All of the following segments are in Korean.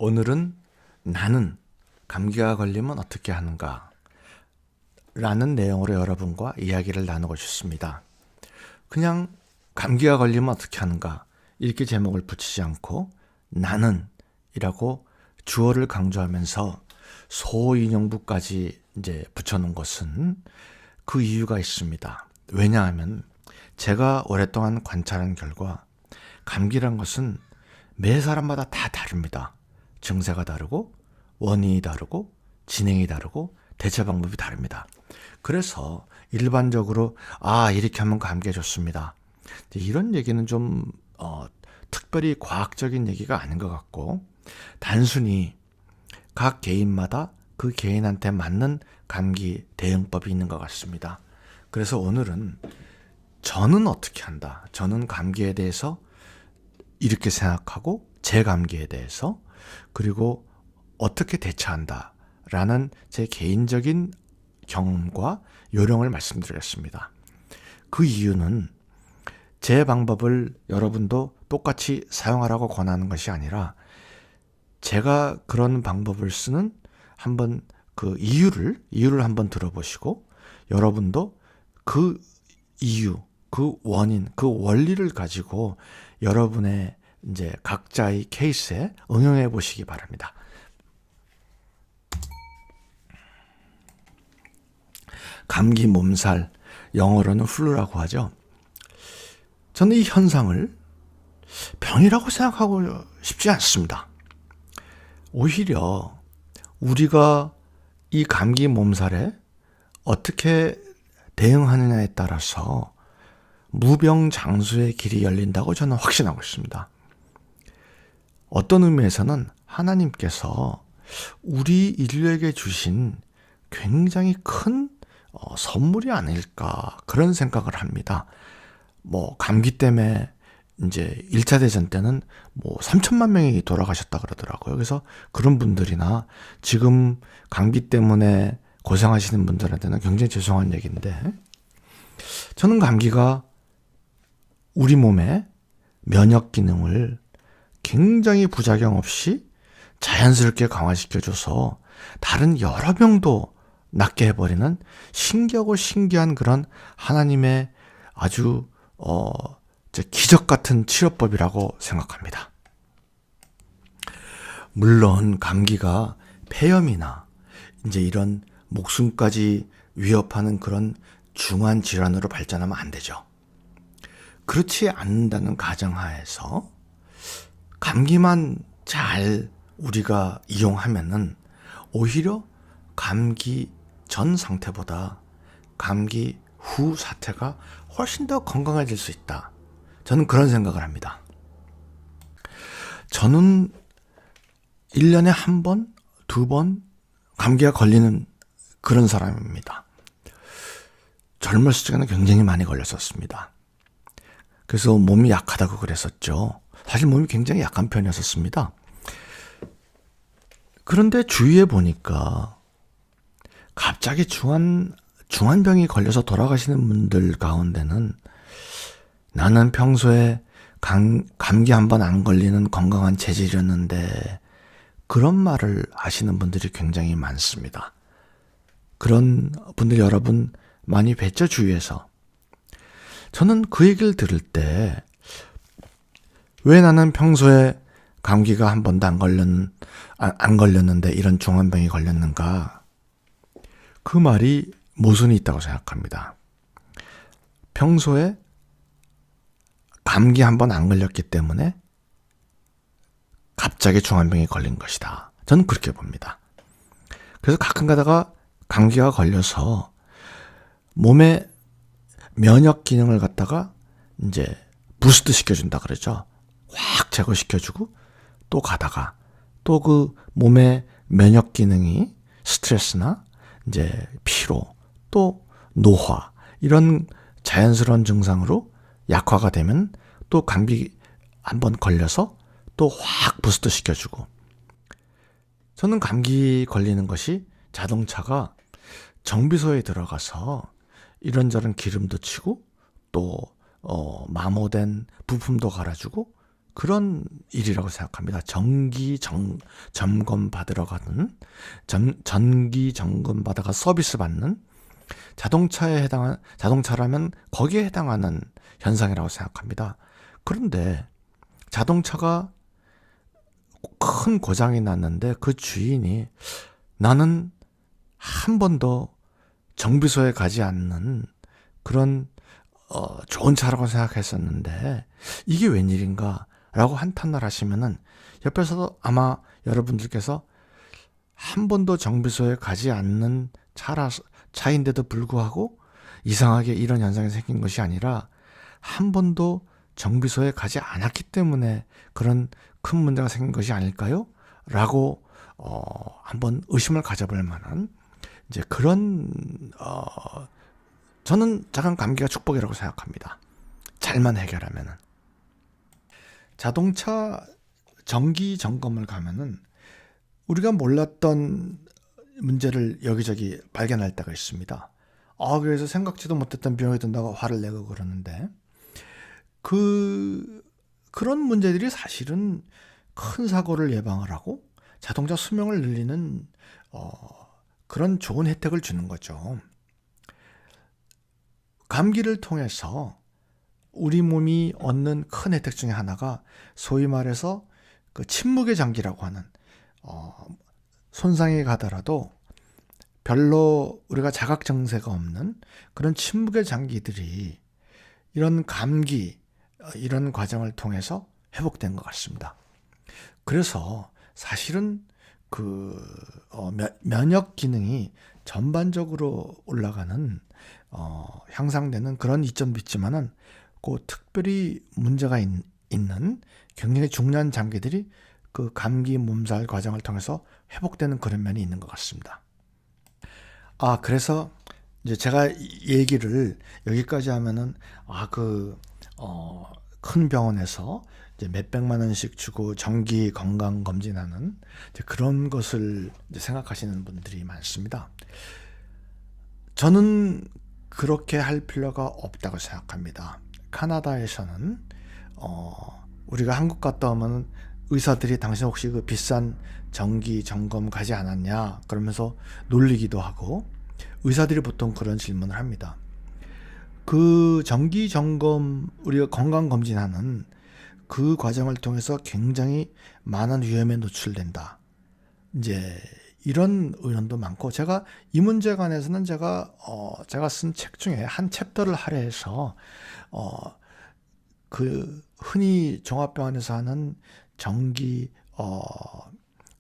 오늘은 나는 감기가 걸리면 어떻게 하는가 라는 내용으로 여러분과 이야기를 나누고 싶습니다. 그냥 감기가 걸리면 어떻게 하는가 이렇게 제목을 붙이지 않고 나는 이라고 주어를 강조하면서 소인용부까지 이제 붙여놓은 것은 그 이유가 있습니다. 왜냐하면 제가 오랫동안 관찰한 결과 감기란 것은 매 사람마다 다 다릅니다. 증세가 다르고 원인이 다르고 진행이 다르고 대처 방법이 다릅니다. 그래서 일반적으로 이렇게 하면 감기에 좋습니다. 이런 얘기는 좀 특별히 과학적인 얘기가 아닌 것 같고 단순히 각 개인마다 그 개인한테 맞는 감기 대응법이 있는 것 같습니다. 그래서 오늘은 저는 어떻게 한다. 저는 감기에 대해서 이렇게 생각하고 제 감기에 대해서 그리고 어떻게 대처한다 라는 제 개인적인 경험과 요령을 말씀드리겠습니다. 그 이유는 제 방법을 여러분도 똑같이 사용하라고 권하는 것이 아니라 제가 그런 방법을 쓰는 한번 그 이유를 한번 들어보시고 여러분도 그 이유, 그 원인, 그 원리를 가지고 여러분의 이제 각자의 케이스에 응용해 보시기 바랍니다. 감기 몸살, 영어로는 플루라고 하죠. 저는 이 현상을 병이라고 생각하고 싶지 않습니다. 오히려 우리가 이 감기 몸살에 어떻게 대응하느냐에 따라서 무병장수의 길이 열린다고 저는 확신하고 있습니다. 어떤 의미에서는 하나님께서 우리 인류에게 주신 굉장히 큰 선물이 아닐까 그런 생각을 합니다. 감기 때문에 이제 1차 대전 때는 3천만 명이 돌아가셨다 그러더라고요. 그래서 그런 분들이나 지금 감기 때문에 고생하시는 분들한테는 굉장히 죄송한 얘기인데 저는 감기가 우리 몸의 면역 기능을 굉장히 부작용 없이 자연스럽게 강화시켜줘서 다른 여러 병도 낫게 해버리는 신기하고 신기한 그런 하나님의 아주 기적 같은 치료법이라고 생각합니다. 물론 감기가 폐렴이나 이제 이런 목숨까지 위협하는 그런 중한 질환으로 발전하면 안 되죠. 그렇지 않는다는 가정하에서 감기만 잘 우리가 이용하면은 오히려 감기 전 상태보다 감기 후 사태가 훨씬 더 건강해질 수 있다. 저는 그런 생각을 합니다. 저는 1년에 한 번, 두 번 감기가 걸리는 그런 사람입니다. 젊었을 적에는 굉장히 많이 걸렸었습니다. 그래서 몸이 약하다고 그랬었죠. 사실 몸이 굉장히 약한 편이었습니다. 그런데 주위에 보니까 갑자기 중환병이 걸려서 돌아가시는 분들 가운데는 나는 평소에 감기 한 번 안 걸리는 건강한 체질이었는데 그런 말을 하시는 분들이 굉장히 많습니다. 그런 분들 여러분 많이 뵀죠, 주위에서. 저는 그 얘기를 들을 때 왜 나는 평소에 감기가 한 번도 안 걸렸는데 이런 중환병이 걸렸는가? 그 말이 모순이 있다고 생각합니다. 평소에 감기 한 번 안 걸렸기 때문에 갑자기 중환병이 걸린 것이다. 저는 그렇게 봅니다. 그래서 가끔 가다가 감기가 걸려서 몸의 면역 기능을 갖다가 이제 부스트 시켜준다 그러죠. 확 제거시켜주고 또 가다가 또 그 몸의 면역 기능이 스트레스나 이제 피로 또 노화 이런 자연스러운 증상으로 약화가 되면 또 감기 한번 걸려서 또 확 부스트 시켜주고 저는 감기 걸리는 것이 자동차가 정비소에 들어가서 이런저런 기름도 치고 또 마모된 부품도 갈아주고 그런 일이라고 생각합니다. 점검 받으러 가는, 전기 점검 받아가 서비스 받는 자동차라면 거기에 해당하는 현상이라고 생각합니다. 그런데 자동차가 큰 고장이 났는데 그 주인이 나는 한 번도 정비소에 가지 않는 그런 좋은 차라고 생각했었는데 이게 웬일인가 라고 한탄을 하시면은 옆에서도 아마 여러분들께서 한 번도 정비소에 가지 않는 차인데도 불구하고 이상하게 이런 현상이 생긴 것이 아니라 한 번도 정비소에 가지 않았기 때문에 그런 큰 문제가 생긴 것이 아닐까요? 라고 한번 의심을 가져볼 만한 이제 그런 저는 작은 감기가 축복이라고 생각합니다. 잘만 해결하면은. 자동차 정기 점검을 가면은 우리가 몰랐던 문제를 여기저기 발견할 때가 있습니다. 그래서 생각지도 못했던 비용이 든다고 화를 내고 그러는데 그런 문제들이 사실은 큰 사고를 예방을 하고 자동차 수명을 늘리는 그런 좋은 혜택을 주는 거죠. 감기를 통해서 우리 몸이 얻는 큰 혜택 중에 하나가 소위 말해서 그 침묵의 장기라고 하는 손상이 가더라도 별로 우리가 자각 증세가 없는 그런 침묵의 장기들이 이런 감기 이런 과정을 통해서 회복된 것 같습니다. 그래서 사실은 면역 기능이 전반적으로 올라가는 향상되는 그런 이점도 있지만은 특별히 문제가 있는 굉장히 중요한 장기들이 그 감기 몸살 과정을 통해서 회복되는 그런 면이 있는 것 같습니다. 그래서 이제 제가 얘기를 여기까지 하면은 큰 병원에서 이제 몇백만 원씩 주고 정기 건강 검진하는 그런 것을 이제 생각하시는 분들이 많습니다. 저는 그렇게 할 필요가 없다고 생각합니다. 카나다에서는 우리가 한국 갔다 오면 의사들이 당신 혹시 그 비싼 정기 점검 가지 않았냐 그러면서 놀리기도 하고 의사들이 보통 그런 질문을 합니다. 그 정기 점검 우리가 건강 검진하는 그 과정을 통해서 굉장히 많은 위험에 노출된다. 이제 이런 의견도 많고 제가 이 문제에 관해서는 제가 쓴 책 중에 한 챕터를 할애해서 그 흔히 종합병원에서 하는 정기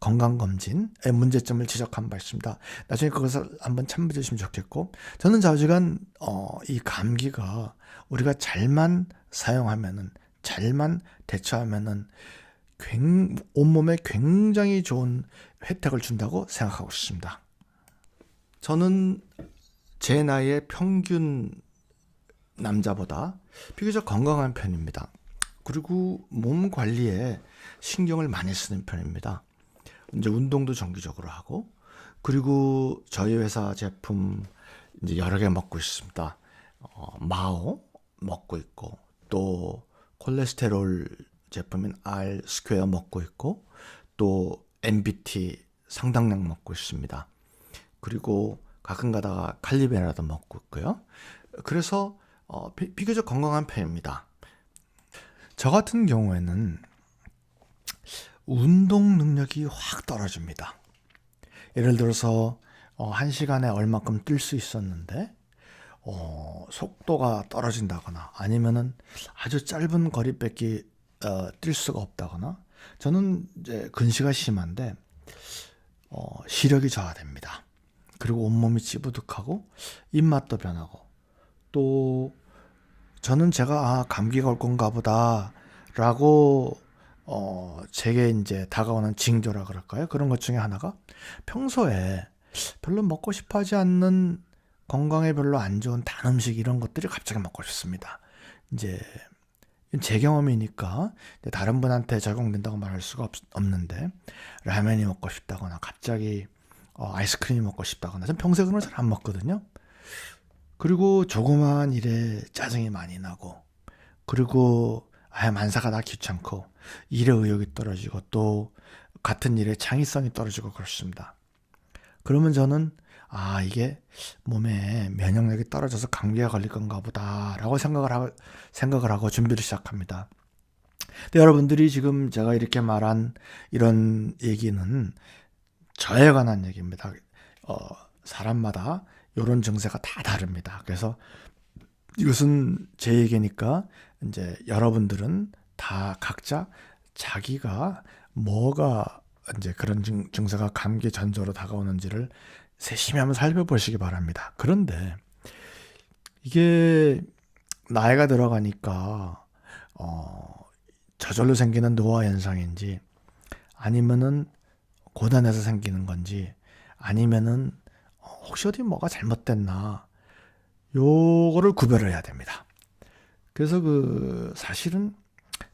건강검진의 문제점을 지적한 바 있습니다. 나중에 그것을 한번 참고해 주시면 좋겠고 저는 좌우지간 이 감기가 우리가 잘만 사용하면은 잘만 대처하면은 온몸에 굉장히 좋은 혜택을 준다고 생각하고 있습니다. 저는 제 나이의 평균 남자보다 비교적 건강한 편입니다. 그리고 몸 관리에 신경을 많이 쓰는 편입니다. 이제 운동도 정기적으로 하고 그리고 저희 회사 제품 이제 여러 개 먹고 있습니다. 마오 먹고 있고 또 콜레스테롤 제품인 R 스퀘어 먹고 있고 또 NBT 상당량 먹고 있습니다. 그리고 가끔 가다가 칼리베라도 먹고 있고요. 그래서 비교적 건강한 편입니다. 저 같은 경우에는 운동 능력이 확 떨어집니다. 예를 들어서 1시간에 얼마큼 뛸 수 있었는데 속도가 떨어진다거나 아니면은 아주 짧은 거리밖에 뛸 수가 없다거나 저는 이제 근시가 심한데 시력이 저하됩니다. 그리고 온몸이 찌부득하고 입맛도 변하고 또 저는 제가 감기가 올 건가 보다 라고 제게 이제 다가오는 징조라 그럴까요? 그런 것 중에 하나가 평소에 별로 먹고 싶어 하지 않는 건강에 별로 안 좋은 단 음식 이런 것들이 갑자기 먹고 싶습니다. 이제 제 경험이니까 다른 분한테 적용된다고 말할 수가 없는데 라면이 먹고 싶다거나 갑자기 아이스크림이 먹고 싶다거나 전 평소에 그런 걸 잘 안 먹거든요. 그리고 조그마한 일에 짜증이 많이 나고 그리고 만사가 다 귀찮고 일에 의욕이 떨어지고 또 같은 일에 창의성이 떨어지고 그렇습니다. 그러면 저는 이게 몸에 면역력이 떨어져서 감기가 걸릴 건가 보다라고 생각을 하고 준비를 시작합니다. 근데 여러분들이 지금 제가 이렇게 말한 이런 얘기는 저에 관한 얘기입니다. 사람마다 이런 증세가 다 다릅니다. 그래서 이것은 제 얘기니까 이제 여러분들은 다 각자 자기가 뭐가 이제 그런 증세가 감기 전조로 다가오는지를 세심히 한번 살펴보시기 바랍니다. 그런데 이게 나이가 들어가니까 저절로 생기는 노화 현상인지 아니면은 고단해서 생기는 건지 아니면은 혹시 어디 뭐가 잘못됐나 요거를 구별을 해야 됩니다. 그래서 사실은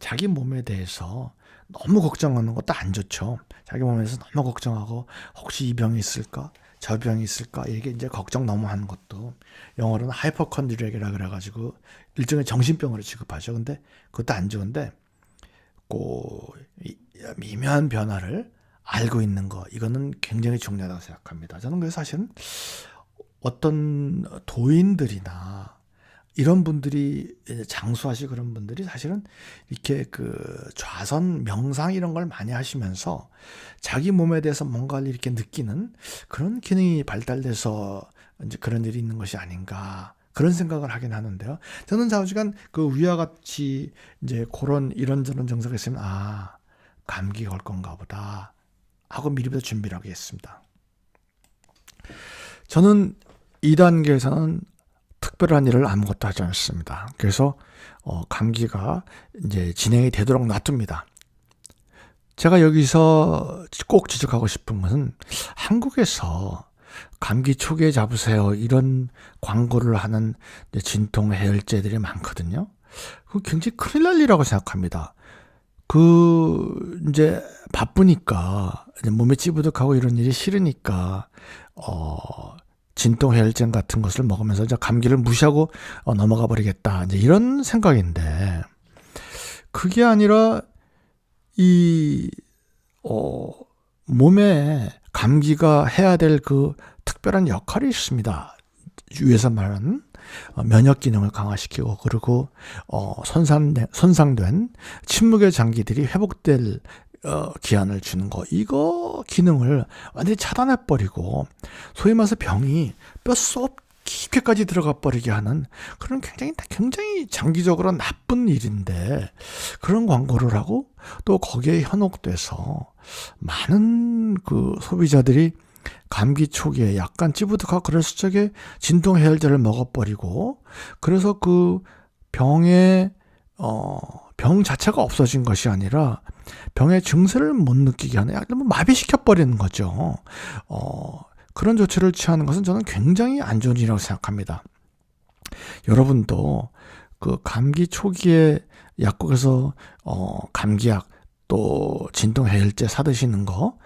자기 몸에 대해서 너무 걱정하는 것도 안 좋죠. 자기 몸에 대해서 너무 걱정하고 혹시 이 병이 있을까? 저 병이 있을까? 이게 이제 걱정 너무 하는 것도 영어로는 하이퍼컨드리아라 그래가지고 일종의 정신병으로 취급하죠. 근데 그것도 안 좋은데 미묘한 변화를 알고 있는 거 이거는 굉장히 중요하다고 생각합니다. 저는 그래서 사실은 어떤 도인들이나 이런 분들이 장수하시고 그런 분들이 사실은 이렇게 좌선 명상 이런 걸 많이 하시면서 자기 몸에 대해서 뭔가를 이렇게 느끼는 그런 기능이 발달돼서 이제 그런 일이 있는 것이 아닌가 그런 생각을 하긴 하는데요. 저는 좌우지간 위와 같이 이제 그런 이런저런 증상이 있으면 감기 걸 건가 보다 하고 미리부터 준비를 하겠습니다. 저는 2단계에서는 특별한 일을 아무것도 하지 않습니다. 그래서 감기가 이제 진행이 되도록 놔둡니다. 제가 여기서 꼭 지적하고 싶은 것은 한국에서 감기 초기에 잡으세요 이런 광고를 하는 진통 해열제들이 많거든요. 그 굉장히 큰일 날 일이라고 생각합니다. 이제 바쁘니까 이제 몸이 찌부득하고 이런 일이 싫으니까 진통 해열제 같은 것을 먹으면서 이제 감기를 무시하고 넘어가 버리겠다. 이제 이런 생각인데 그게 아니라 몸에 감기가 해야 될 특별한 역할이 있습니다. 위에서 말하는 면역 기능을 강화시키고 그리고 손상된 침묵의 장기들이 회복될 기한을 주는 거 이거 기능을 완전히 차단해버리고 소위 말해서 병이 뼛속 깊게까지 들어가 버리게 하는 그런 굉장히 장기적으로 나쁜 일인데 그런 광고를 하고 또 거기에 현혹돼서 많은 소비자들이 감기 초기에 약간 찌부득하고 그랬을 적에 진통 해열제를 먹어버리고 그래서 병의 병 자체가 없어진 것이 아니라 병의 증세를 못 느끼게 하는 약간 마비시켜버리는 거죠. 그런 조치를 취하는 것은 저는 굉장히 안 좋은 일이라고 생각합니다. 여러분도 감기 초기에 약국에서 감기약 또 진통 해열제 사드시는 거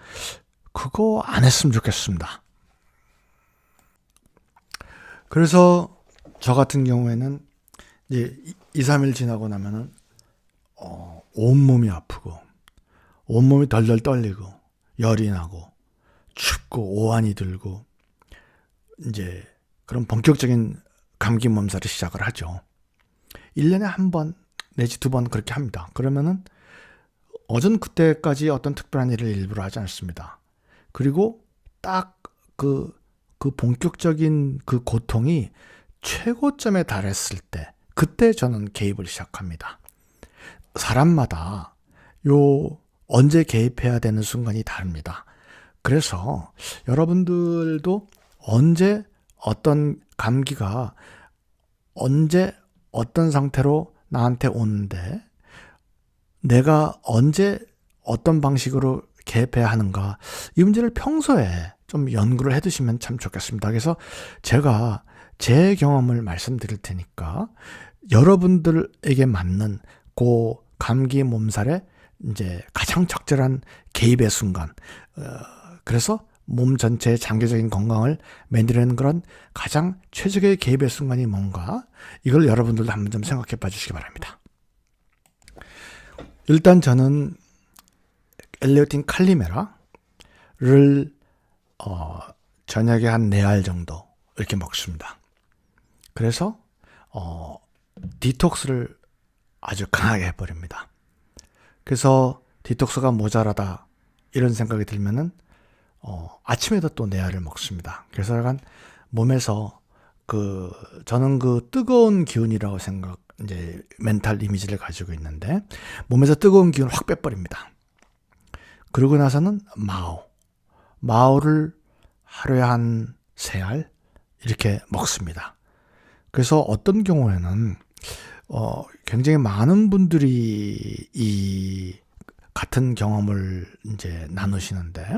그거 안 했으면 좋겠습니다. 그래서 저 같은 경우에는 이제 2-3일 지나고 나면은 온몸이 아프고 온몸이 덜덜 떨리고 열이 나고 춥고 오한이 들고 이제 그런 본격적인 감기 몸살을 시작을 하죠. 1년에 한 번 내지 2번 그렇게 합니다. 그러면은 어전 그때까지 어떤 특별한 일을 일부러 하지 않습니다. 그리고 딱 본격적인 고통이 최고점에 달했을 때 그때 저는 개입을 시작합니다. 사람마다 언제 개입해야 되는 순간이 다릅니다. 그래서 여러분들도 언제 어떤 감기가 언제 어떤 상태로 나한테 오는데 내가 언제 어떤 방식으로 개입해야 하는가 이 문제를 평소에 좀 연구를 해두시면 참 좋겠습니다. 그래서 제가 제 경험을 말씀드릴 테니까 여러분들에게 맞는 감기 몸살의 이제 가장 적절한 개입의 순간 그래서 몸 전체의 장기적인 건강을 만들어내는 그런 가장 최적의 개입의 순간이 뭔가 이걸 여러분들도 한번 좀 생각해 봐 주시기 바랍니다. 일단 저는 엘리오틴 칼리메라를 저녁에 한 4알 정도 이렇게 먹습니다. 그래서 디톡스를 아주 강하게 해버립니다. 그래서 디톡스가 모자라다 이런 생각이 들면은 아침에도 또 4알을 먹습니다. 그래서 약간 몸에서 저는 뜨거운 기운이라고 이제 멘탈 이미지를 가지고 있는데, 몸에서 뜨거운 기운을 확 빼버립니다. 그러고 나서는 마오를 하루에 한 3알 이렇게 먹습니다. 그래서 어떤 경우에는 굉장히 많은 분들이 이 같은 경험을 이제 나누시는데,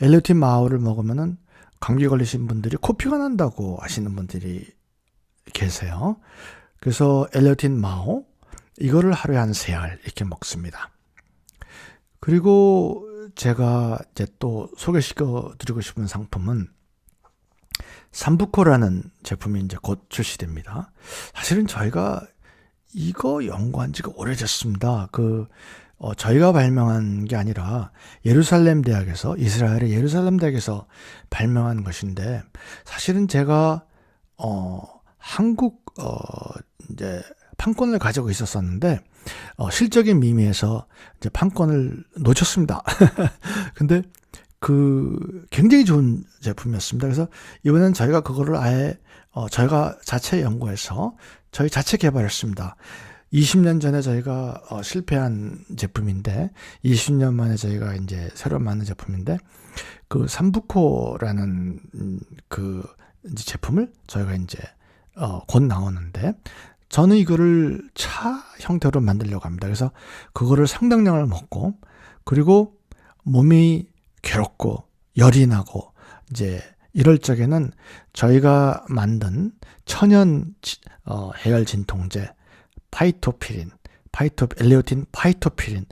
엘리오틴 마오를 먹으면은 감기 걸리신 분들이 코피가 난다고 하시는 분들이 계세요. 그래서 엘리오틴 마오 이거를 하루에 한 3알 이렇게 먹습니다. 그리고 제가 이제 또 소개시켜 드리고 싶은 상품은 삼부코라는 제품이 이제 곧 출시됩니다. 사실은 저희가 이거 연구한 지가 오래됐습니다. 저희가 발명한 게 아니라 예루살렘 대학에서, 이스라엘의 예루살렘 대학에서 발명한 것인데, 사실은 제가 한국 이제 판권을 가지고 있었었는데 실적인 미미에서 이제 판권을 놓쳤습니다. 근데 굉장히 좋은 제품이었습니다. 그래서 이번엔 저희가 그거를 아예 저희가 자체 연구해서 저희 자체 개발했습니다. 20년 전에 저희가 실패한 제품인데 20년 만에 저희가 이제 새로 만든 제품인데, 삼부코라는 이제 제품을 저희가 이제 곧 나오는데, 저는 이거를 차 형태로 만들려고 합니다. 그래서 그거를 상당량을 먹고, 그리고 몸이 괴롭고 열이 나고 이제 이럴 적에는 저희가 만든 천연 해열 진통제 엘리오틴 파이토피린,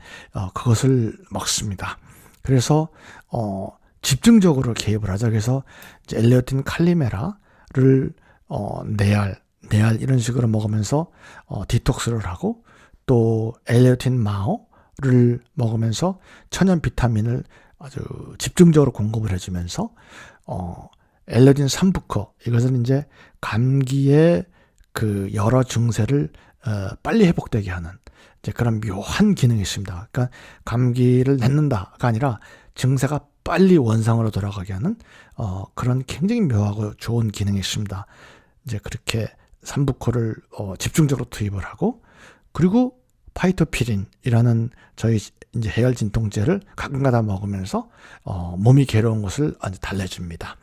그것을 먹습니다. 그래서 집중적으로 개입을 하죠. 그래서 이제 엘리오틴 칼리메라를 4알 이런 식으로 먹으면서 디톡스를 하고, 또 엘리오틴 마오를 먹으면서 천연 비타민을 아주 집중적으로 공급을 해주면서 엘리오틴 삼부코, 이것은 이제 감기의 여러 증세를 빨리 회복되게 하는 이제 그런 묘한 기능이 있습니다. 그러니까 감기를 냈는다가 아니라 증세가 빨리 원상으로 돌아가게 하는 그런 굉장히 묘하고 좋은 기능이 있습니다. 이제 그렇게 삼부코를 집중적으로 투입을 하고, 그리고 파이토피린이라는 저희 이제 해열 진통제를 가끔가다 먹으면서 몸이 괴로운 것을 아주 달래줍니다.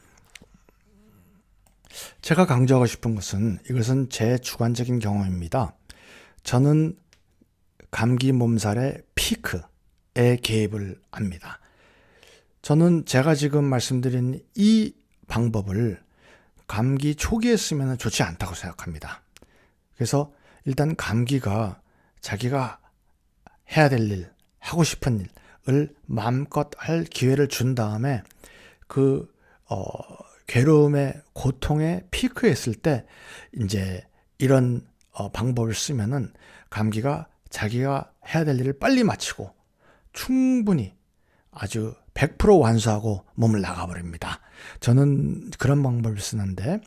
제가 강조하고 싶은 것은, 이것은 제 주관적인 경험입니다. 저는 감기 몸살의 피크에 개입을 합니다. 저는 제가 지금 말씀드린 이 방법을 감기 초기에 쓰면 좋지 않다고 생각합니다. 그래서 일단 감기가 자기가 해야 될 일, 하고 싶은 일을 마음껏 할 기회를 준 다음에 괴로움의 고통의 피크에 있을 때 이제 이런 방법을 쓰면은 감기가 자기가 해야 될 일을 빨리 마치고 충분히 아주 100% 완수하고 몸을 나가버립니다. 저는 그런 방법을 쓰는데,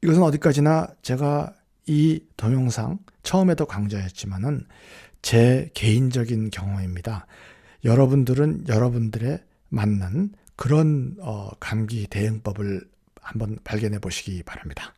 이것은 어디까지나 제가 이 동영상 처음에도 강조했지만은 제 개인적인 경험입니다. 여러분들은 여러분들의 맞는 그런 감기 대응법을 한번 발견해 보시기 바랍니다.